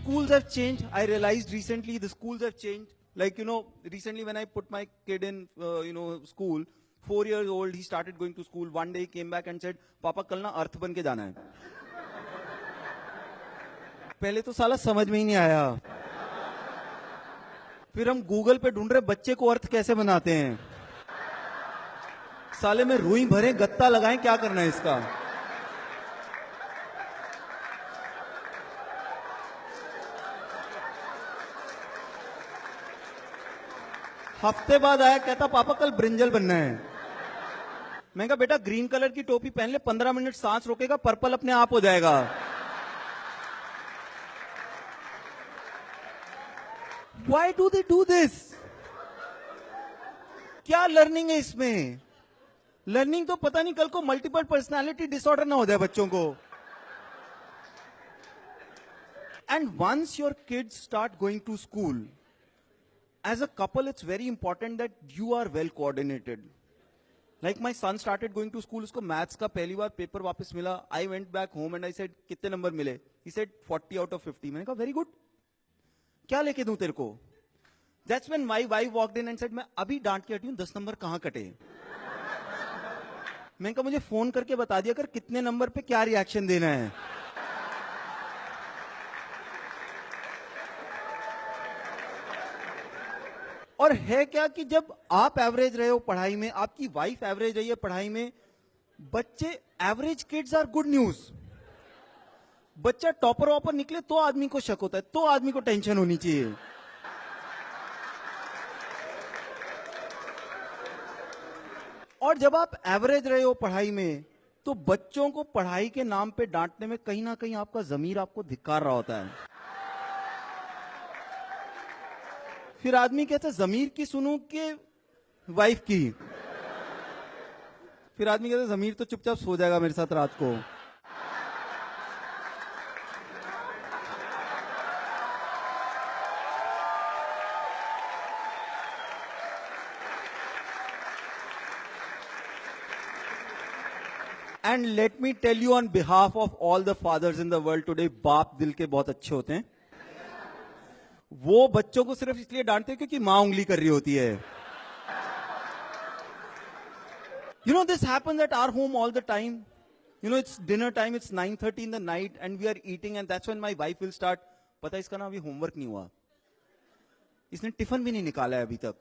schools have changed. I realized recently the schools have changed. Like, recently when I put my kid in, school, 4 years old, he started going to school. One day he came back and said, पापा कल ना अर्थ बन के जाना है. पहले तो साला समझ में ही नहीं आया. फिर हम गूगल पे ढूंढ रहे बच्चे को अर्थ कैसे बनाते हैं. साले में रुई भरे गत्ता लगाएं, क्या करना है इसका. हफ्ते बाद आया, कहता पापा कल ब्रिंजल बनना है. मैं कहा बेटा ग्रीन कलर की टोपी पहन ले, 15 मिनट सांस रोकेगा, पर्पल अपने आप हो जाएगा. Why do they do this? क्या लर्निंग है इसमें. लर्निंग तो पता नहीं कल को मल्टीपल पर्सनालिटी डिसऑर्डर ना हो जाए बच्चों को. And once your kids start going to school, as a couple, it's very important that you are well coordinated. Like my son started going to school, usko maths ka pehli baar paper वापस मिला. I went back home and I said, कितने number मिले? He said 40 out of 50. मैंने कहा very good. क्या लेके दूं तेरे को? That's when my wife walked in and said, मैं अभी डांट के हटी हूं, 10 नंबर कहां कटे. मैंने कहा मुझे फोन करके बता दिया कर कितने नंबर पे क्या रिएक्शन देना है. और है क्या कि जब आप एवरेज रहे हो पढ़ाई में, आपकी वाइफ एवरेज रही है पढ़ाई में, बच्चे average kids are good news. बच्चा टॉपर वॉपर निकले तो आदमी को शक होता है, तो आदमी को टेंशन होनी चाहिए. और जब आप एवरेज रहे हो पढ़ाई में, तो बच्चों को पढ़ाई के नाम पे डांटने में कहीं ना कहीं आपका जमीर आपको धिक्कार रहा होता है. फिर आदमी कहता है जमीर की सुनूं कि वाइफ की. फिर आदमी कहता है जमीर तो चुपचाप सो जाएगा मेरे साथ रात को. And let me tell you on behalf of all the fathers in the world today, बाप दिल के बहुत अच्छे होते हैं. वो बच्चों को सिर्फ इसलिए डांटते हैं क्योंकि मां उंगली कर रही होती है. This happens at our home all the time. It's dinner time, it's 9:30 in the night and we are eating and that's when my wife will start, पता है इसका ना अभी होमवर्क नहीं हुआ, इसने टिफिन भी नहीं निकाला है अभी तक,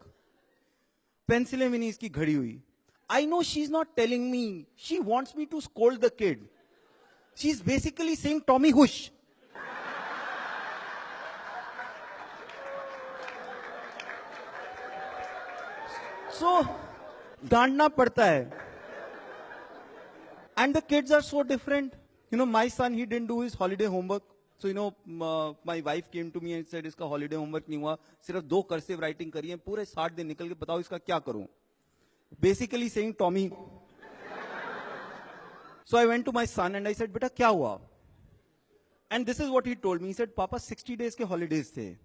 पेंसिलें भी नहीं इसकी घड़ी हुई. I know she's not telling me, she wants me to scold the kid. She's basically saying Tommy hush. So, डांटना पड़ता है. And the kids are so different. My son, he didn't do his holiday homework. So, my wife came to me and said, इसका holiday homework नहीं हुआ, सिर्फ 2 cursive writing करी है, पूरे 60 दिन निकल के बताओ इसका क्या करूं. Basically saying Tommy. So I went to my son and I said, बेटा क्या हुआ? And this is what he told me. He said, पापा 60 days के holidays थे.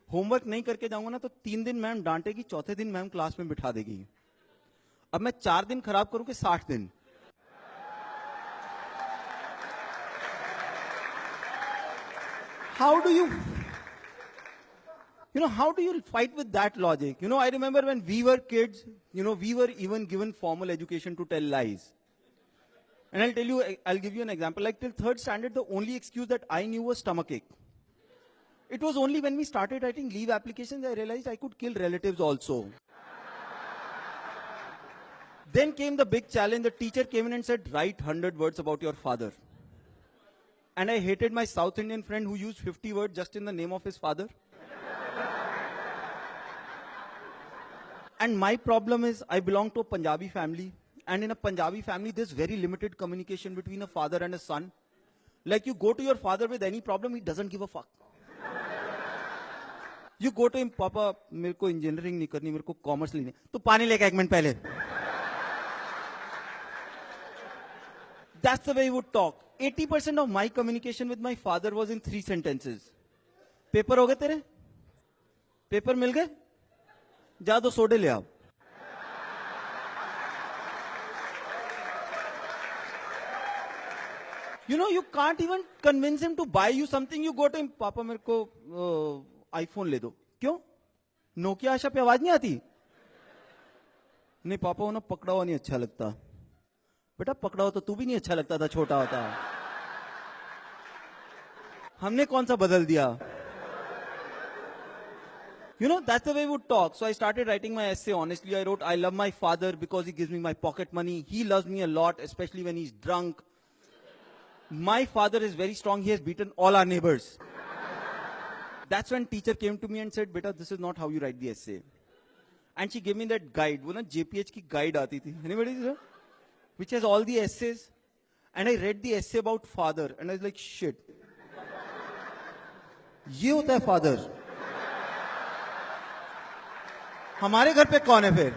होमवर्क नहीं करके जाऊंगा ना तो 3 दिन मैम डांटेगी, चौथे दिन मैम क्लास में बिठा देगी. अब मैं 4 दिन खराब करूं कि 60 दिन. How do you fight with that logic? I remember when we were kids, we were even given formal education to tell lies. And I'll give you an example. Like till 3rd standard, the only excuse that I knew was stomachache. It was only when we started writing leave applications, I realized I could kill relatives also. Then came the big challenge. The teacher came in and said, write 100 words about your father. And I hated my South Indian friend who used 50 words just in the name of his father. And my problem is, I belong to a Punjabi family. And in a Punjabi family, there's very limited communication between a father and a son. Like you go to your father with any problem, he doesn't give a fuck. You go to him, पापा मेरे को engineering नहीं करनी, मेरे को commerce लेनी. तो पानी लेके 1 मिनट पहले. That's the way he would talk. 80% of my communication with my father was in 3 sentences. Paper हो गए तेरे? पेपर मिल गए? जा 2 सोडे ले आओ. You know, you can't even convince him to buy you something. You go to him, पापा मेरे को आईफोन ले दो. क्यों? नोकिया आशा पे आवाज नहीं आती. नहीं पापा वो ना पकड़ा हुआ नहीं अच्छा लगता. बेटा पकड़ा हुआ तो तू भी नहीं अच्छा लगता था छोटा होता. हमने कौन सा बदल दिया? You know, that's the way we would talk. So I started writing my essay. Honestly, I wrote, I love my father because he gives me my pocket money. He loves me a lot, especially when he's drunk. My father is very strong. He has beaten all our neighbors. That's when teacher came to me and said, beta, this is not how you write the essay. And she gave me that guide. वो ना JPH की guide आती थी. Anybody know? Which has all the essays. And I read the essay about father. And I was like, shit. ये होता है father. हमारे घर पे कौन है फिर?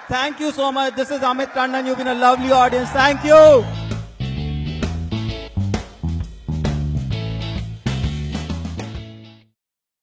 Thank you so much. This is Amit Tandon. You've been a lovely audience. Thank you.